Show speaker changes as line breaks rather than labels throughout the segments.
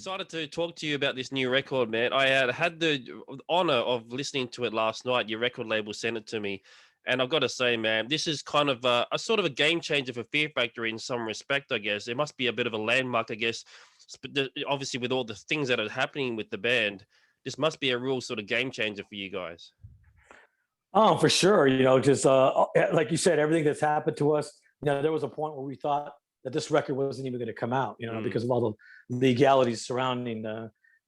excited to talk to you about this new record, man. I had the honor of listening to it last night. Your record label sent it to me. And I've got to say, man, this is kind of a sort of a game changer for Fear Factory in some respect, I guess. It must be a bit of a landmark, I guess. Obviously, with all the things that are happening with the band, this must be a real sort of game changer for you guys.
Oh, for sure. Just like you said, everything that's happened to us, there was a point where we thought that this record wasn't even going to come out, because of all the legalities surrounding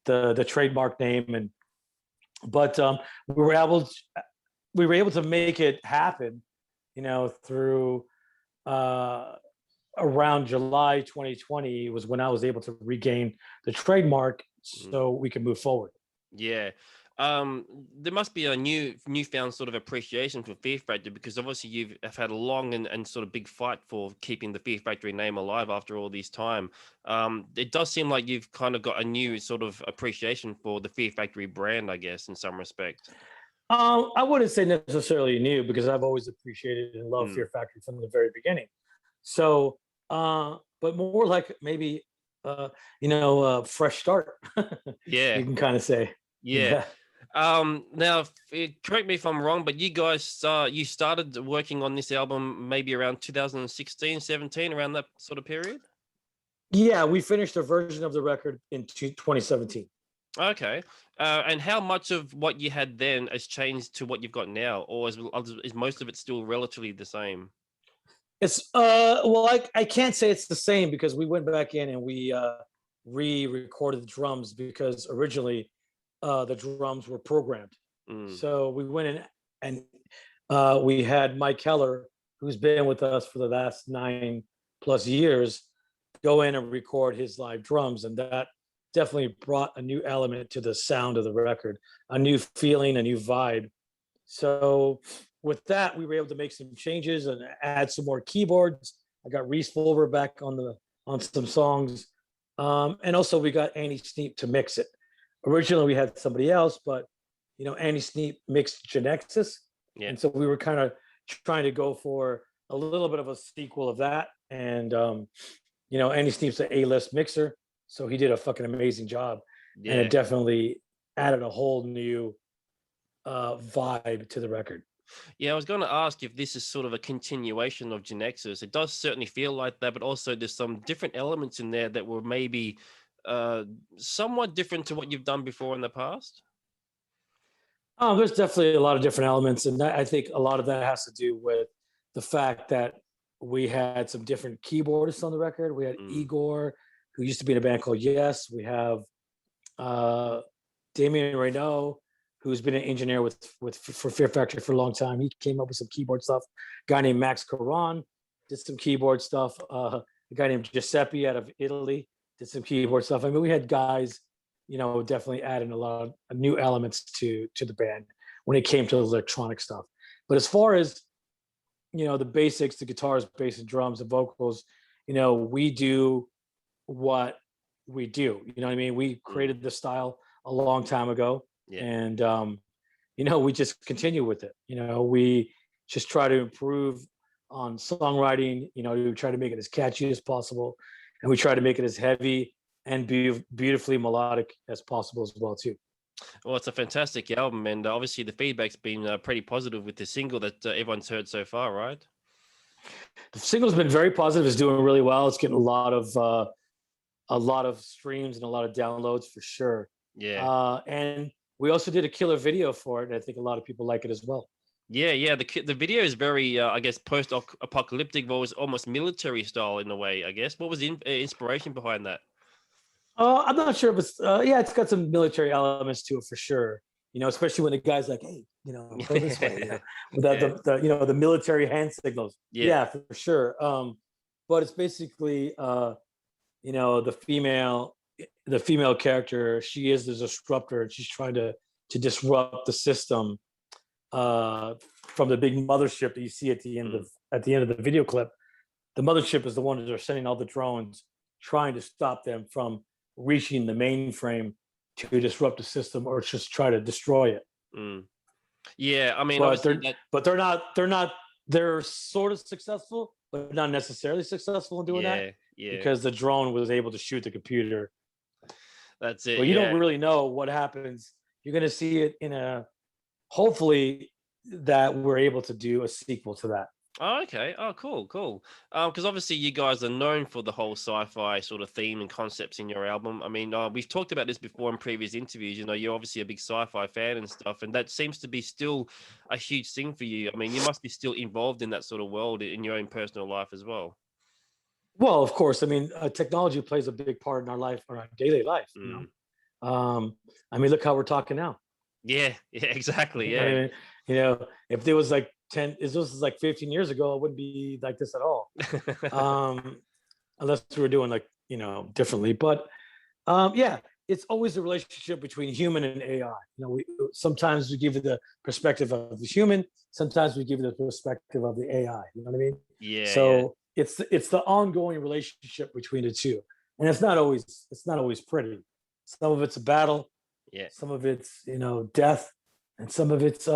the trademark name. But we were able to make it happen, through around July 2020 was when I was able to regain the trademark so we could move forward.
Yeah. There must be a newfound sort of appreciation for Fear Factory, because obviously you've had a long and sort of big fight for keeping the Fear Factory name alive after all this time. It does seem like you've kind of got a new sort of appreciation for the Fear Factory brand, I guess, in some respect.
I wouldn't say necessarily new, because I've always appreciated and loved Fear Factory from the very beginning. So, but more like maybe, fresh start.
Yeah,
you can kind of say.
Yeah. Now, correct me if I'm wrong, but you guys, you started working on this album maybe around 2016, 17, around that sort of period?
Yeah, we finished a version of the record in 2017.
Okay. And how much of what you had then has changed to what you've got now, or is most of it still relatively the same?
It's well, I can't say it's the same, because we went back in and we re-recorded the drums, because originally the drums were programmed. So we went in and we had Mike Keller, who's been with us for the last 9+ years, go in and record his live drums, and that definitely brought a new element to the sound of the record, a new feeling, a new vibe. So with that, we were able to make some changes and add some more keyboards. I got Reese Fulver back on some songs, and also we got Andy Sneap to mix it. Originally we had somebody else, but Andy Sneap mixed Genexus, and so we were kind of trying to go for a little bit of a sequel of that. And Andy Sneap's an A-list mixer, so he did a fucking amazing job, and it definitely added a whole new vibe to the record.
Yeah, I was going to ask if this is sort of a continuation of Genexus. It does certainly feel like that, but also there's some different elements in there that were maybe somewhat different to what you've done before in the past.
Oh, there's definitely a lot of different elements, and I think a lot of that has to do with the fact that we had some different keyboardists on the record. We had Igor, who used to be in a band called Yes. We have Damien Reynaud, who's been an engineer for Fear Factory for a long time. He came up with some keyboard stuff. A guy named Max Caron did some keyboard stuff. A guy named Giuseppe out of Italy did some keyboard stuff. I mean, we had guys, definitely adding a lot of new elements to the band when it came to electronic stuff. But as far as, the basics, the guitars, bass and drums, the vocals, we do what we do. You know what I mean? We created the style a long time ago. Yeah. And, we just continue with it. We just try to improve on songwriting. We try to make it as catchy as possible, and we try to make it as heavy and beautifully melodic as possible as well, too.
Well, it's a fantastic album, and obviously the feedback's been pretty positive with the single that everyone's heard so far, right?
The single's been very positive. It's doing really well. It's getting a lot of streams and a lot of downloads for sure.
Yeah.
And we also did a killer video for it, and I think a lot of people like it as well.
Yeah. The video is very, I guess, post-apocalyptic, but was almost military style in a way, I guess. What was the inspiration behind that?
I'm not sure if it's, it's got some military elements to it for sure. Especially when the guy's like, hey, go this way, without the military hand signals. Yeah, for sure. But it's basically, the female character, she is the disruptor, and she's trying to disrupt the system from the big mothership that you see at the end of the video clip. The mothership is the one that are sending all the drones, trying to stop them from reaching the mainframe to disrupt the system or just try to destroy it.
Yeah, I mean,
they're sort of successful, but not necessarily successful in doing that.
Yeah.
Because the drone was able to shoot the computer.
That's it.
But you don't
Yeah.
really know what happens. You're going to see it in hopefully that we're able to do a sequel to that.
Oh, okay. Oh, cool, cool. Because obviously you guys are known for the whole sci-fi sort of theme and concepts in your album. I mean, we've talked about this before in previous interviews. You know, you're obviously a big sci-fi fan and stuff, and that seems to be still a huge thing for you. I mean, you must be still involved in that sort of world in your own personal life as well.
Well, of course. I mean, technology plays a big part in our life, or our daily life.
Mm.
I mean, look how we're talking now.
Yeah, exactly.
I
Yeah.
mean, you know, if there was like 10, if this was like 15 years ago, it wouldn't be like this at all. Unless we were doing like, differently. But yeah, it's always a relationship between human and AI. Sometimes we give you the perspective of the human, sometimes we give you the perspective of the AI. You know what I mean?
Yeah.
So it's the ongoing relationship between the two. And it's not always pretty. Some of it's a battle,
Yeah.
some of it's, death, and some of it's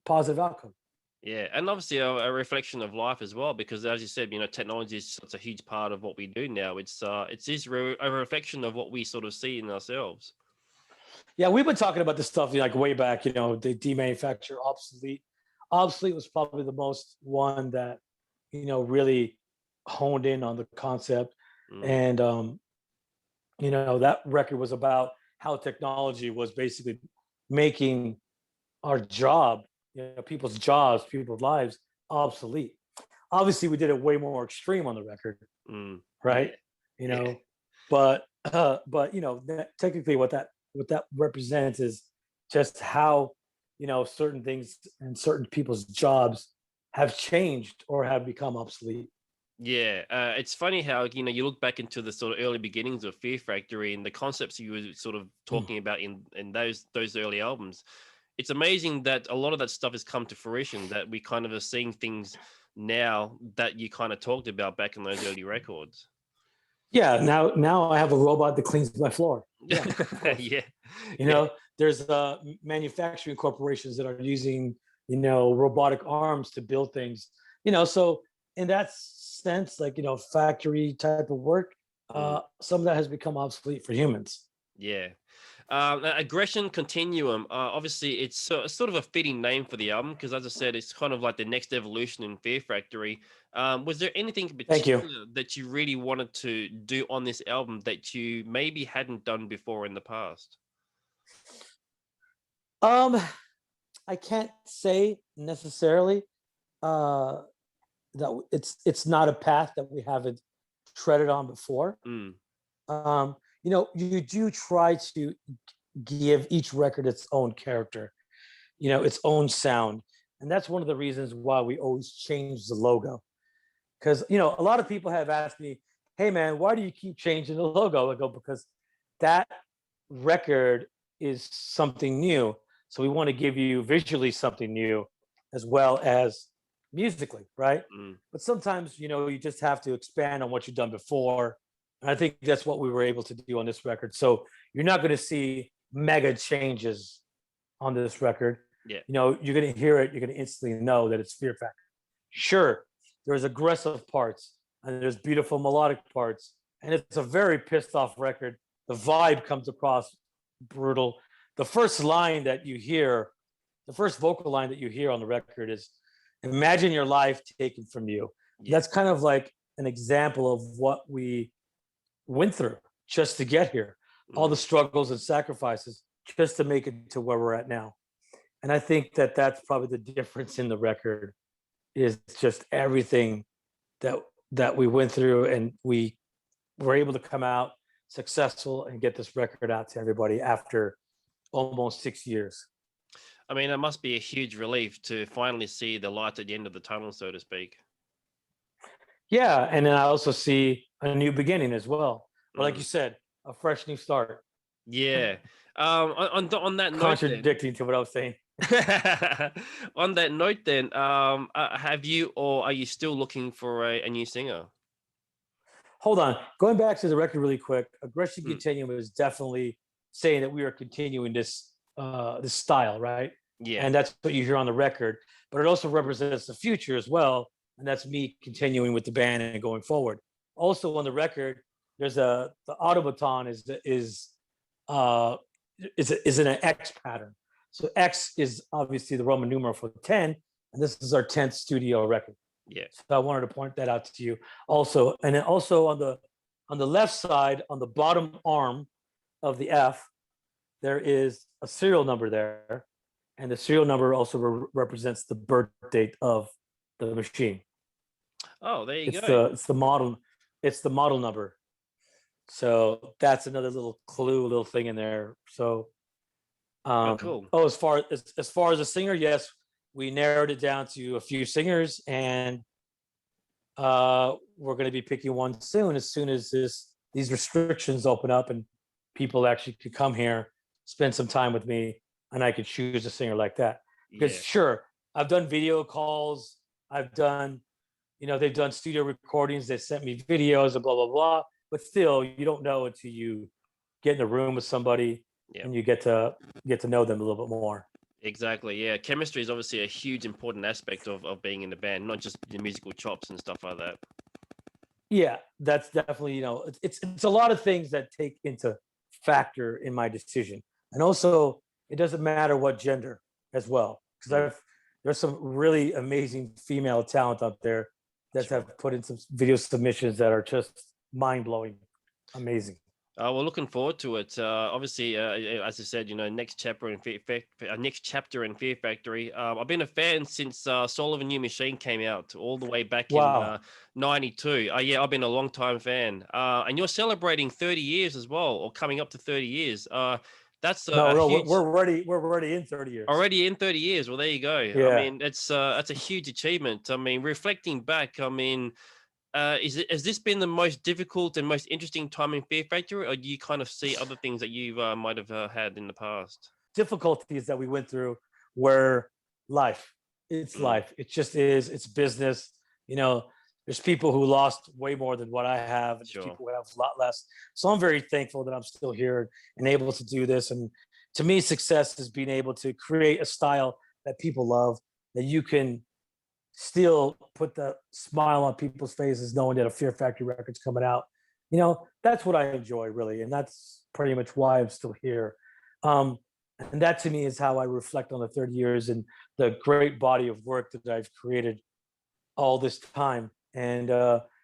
positive outcome.
Yeah, and obviously a reflection of life as well, because as you said, technology is such a huge part of what we do now. It's a reflection of what we sort of see in ourselves.
Yeah, we've been talking about this stuff like way back. They demanufacture obsolete. Obsolete was probably the most one that really honed in on the concept, and that record was about how technology was basically making our job, people's jobs, people's lives obsolete. Obviously, we did it way more extreme on the record, right? But technically, what that represents is just how certain things and certain people's jobs have changed or have become obsolete.
Yeah, it's funny how you look back into the sort of early beginnings of Fear Factory and the concepts you were sort of talking about in those early albums. It's amazing that a lot of that stuff has come to fruition, that we kind of are seeing things now that you kind of talked about back in those early records.
Yeah, now I have a robot that cleans my floor. Yeah,
yeah.
There's manufacturing corporations that are using robotic arms to build things. So in that sense, like factory type of work, some of that has become obsolete for humans.
Yeah. Aggression Continuum. Obviously, it's sort of a fitting name for the album because, as I said, it's kind of like the next evolution in Fear Factory. Was there anything in particular that you really wanted to do on this album that you maybe hadn't done before in the past?
I can't say necessarily that it's not a path that we haven't treaded on before. You do try to give each record its own character, its own sound. And that's one of the reasons why we always change the logo. Because, a lot of people have asked me, hey, man, why do you keep changing the logo? I go, because that record is something new. So we want to give you visually something new as well as musically, right? But sometimes, you just have to expand on what you've done before. And I think that's what we were able to do on this record. So you're not going to see mega changes on this record.
Yeah.
You're going to hear it. You're going to instantly know that it's Fear Factory. Sure, there's aggressive parts and there's beautiful melodic parts. And it's a very pissed off record. The vibe comes across brutal. The first line that you hear, the first vocal line that you hear on the record is, imagine your life taken from you. Yeah. That's kind of like an example of what we went through just to get here, all the struggles and sacrifices just to make it to where we're at now. And I think that that's probably the difference in the record, is just everything that we went through, and we were able to come out successful and get this record out to everybody after almost 6 years.
I mean, it must be a huge relief to finally see the light at the end of the tunnel, so to speak.
Yeah, and then I also see a new beginning as well. But like you said, a fresh new start.
Yeah. On that note,
contradicting to what I was saying.
On that note, then, have you, or are you still looking for a new singer?
Hold on. Going back to the record really quick, Aggression Continuum is definitely saying that we are continuing this this style, right?
Yeah.
And that's what you hear on the record. But it also represents the future as well. And that's me continuing with the band and going forward. Also on the record, there's the automaton is is in an X pattern. So X is obviously the Roman numeral for 10, and this is our 10th studio record.
Yeah.
So I wanted to point that out to you also. And then also on the left side, on the bottom arm of the F, there is a serial number there, and the serial number also represents the birth date of the machine.
Oh, there you go.
It's the model number. So that's another little clue, little thing in there. So
cool.
as far as a singer, yes, we narrowed it down to a few singers, and we're going to be picking one soon as these restrictions open up and people actually could come here, spend some time with me, and I could choose a singer like that. Because sure, I've done video calls, I've done, they've done studio recordings, they sent me videos and blah blah blah, but still you don't know until you get in a room with somebody and you get to know them a little bit more. Exactly.
Yeah. Chemistry is obviously a huge important aspect of being in the band, not just the musical chops and stuff like that.
Yeah, that's definitely, it's a lot of things that take into factor in my decision. And also it doesn't matter what gender as well, because there's some really amazing female talent out there that have put in some video submissions that are just mind-blowing, amazing.
We're looking forward to it. Obviously, as I said, next chapter in Fear Factory. I've been a fan since Soul of a New Machine came out, all the way back in '92. Yeah, I've been a long time fan. And you're celebrating 30 years as well, or coming up to 30 years. That's huge...
we're already in 30 years.
Already in 30 years. Well, there you go. Yeah. I mean, that's a huge achievement. I mean, reflecting back, I mean, has this been the most difficult and most interesting time in Fear Factory, or do you kind of see other things that you might have had in the past?
Difficulties that we went through were life. It's life. It just is. It's business. There's people who lost way more than what I have, and people who have a lot less. So I'm very thankful that I'm still here and able to do this. And to me, success is being able to create a style that people love, that you can still put the smile on people's faces knowing that a Fear Factory record's coming out. That's what I enjoy, really, and that's pretty much why I'm still here. And that to me is how I reflect on the 30 years and the great body of work that I've created all this time. And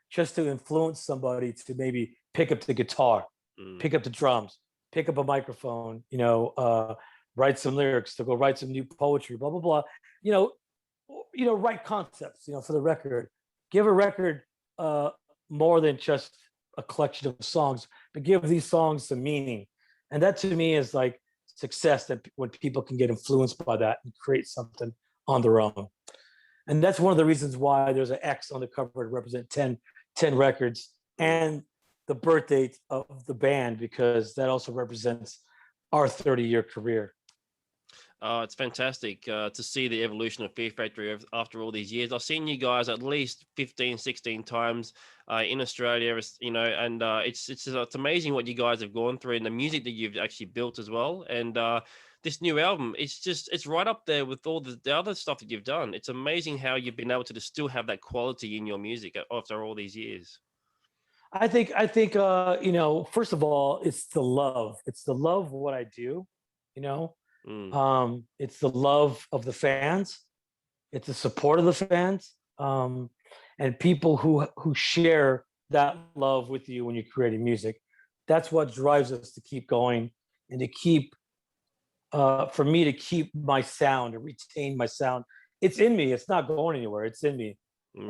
just to influence somebody to maybe pick up the guitar, pick up the drums, pick up a microphone, write some lyrics, to go write some new poetry, blah blah blah. Write concepts, for the record. Give a record more than just a collection of songs, but give these songs some meaning. And that to me is like success, that when people can get influenced by that and create something on their own. And that's one of the reasons why there's an X on the cover to represent 10 records and the birth date of the band, because that also represents our 30-year career.
It's fantastic to see the evolution of Fear Factory after all these years. I've seen you guys at least 15, 16 times in Australia, and it's amazing what you guys have gone through and the music that you've actually built as well. And this new album, it's right up there with all the other stuff that you've done. It's amazing how you've been able to still have that quality in your music after all these years.
I think first of all, it's the love. It's the love of what I do, It's the love of the fans. It's the support of the fans, and people who share that love with you when you're creating music. That's what drives us to keep going and to keep, for me to keep my sound, to retain my sound. It's in me. It's not going anywhere. It's in me.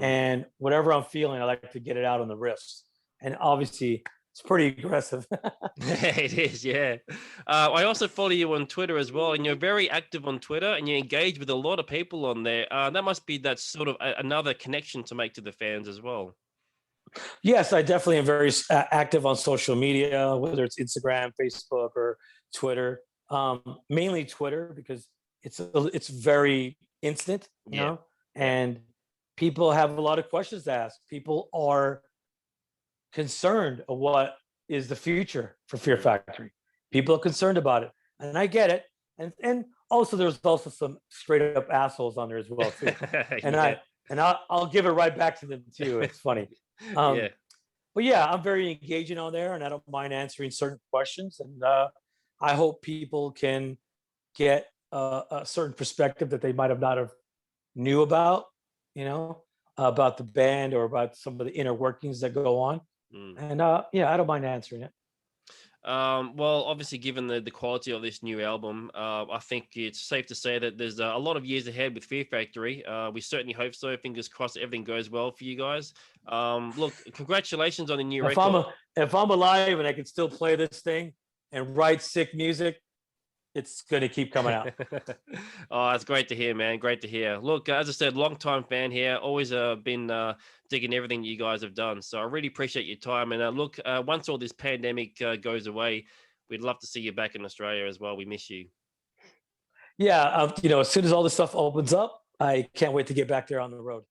And whatever I'm feeling, I like to get it out on the riffs. And obviously, it's pretty aggressive.
It is, yeah. I also follow you on Twitter as well, and you're very active on Twitter, and you engage with a lot of people on there. That must be that sort of another connection to make to the fans as well.
Yes, I definitely am very active on social media, whether it's Instagram, Facebook, or Twitter. Mainly Twitter, because it's very instant, and people have a lot of questions to ask. People are concerned of what is the future for Fear Factory. People are concerned about it, and I get it. And also there's also some straight up assholes on there as well too. And I'll give it right back to them too. It's funny. But yeah, I'm very engaging on there, and I don't mind answering certain questions. And I hope people can get a certain perspective that they might have not have knew about, you know, about the band or about some of the inner workings that go on.
Mm.
And yeah, I don't mind answering it.
Well, obviously, given the quality of this new album, I think it's safe to say that there's a lot of years ahead with Fear Factory. We certainly hope so. Fingers crossed, everything goes well for you guys. Look, congratulations on the new
If
record.
if I'm alive and I can still play this thing and write sick music, it's going to keep coming out.
Oh, that's great to hear, man. Great to hear. Look, as I said, long time fan here. Always been digging everything you guys have done. So I really appreciate your time. And look, once all this pandemic goes away, we'd love to see you back in Australia as well. We miss you.
Yeah, you know, as soon as all this stuff opens up, I can't wait to get back there on the road.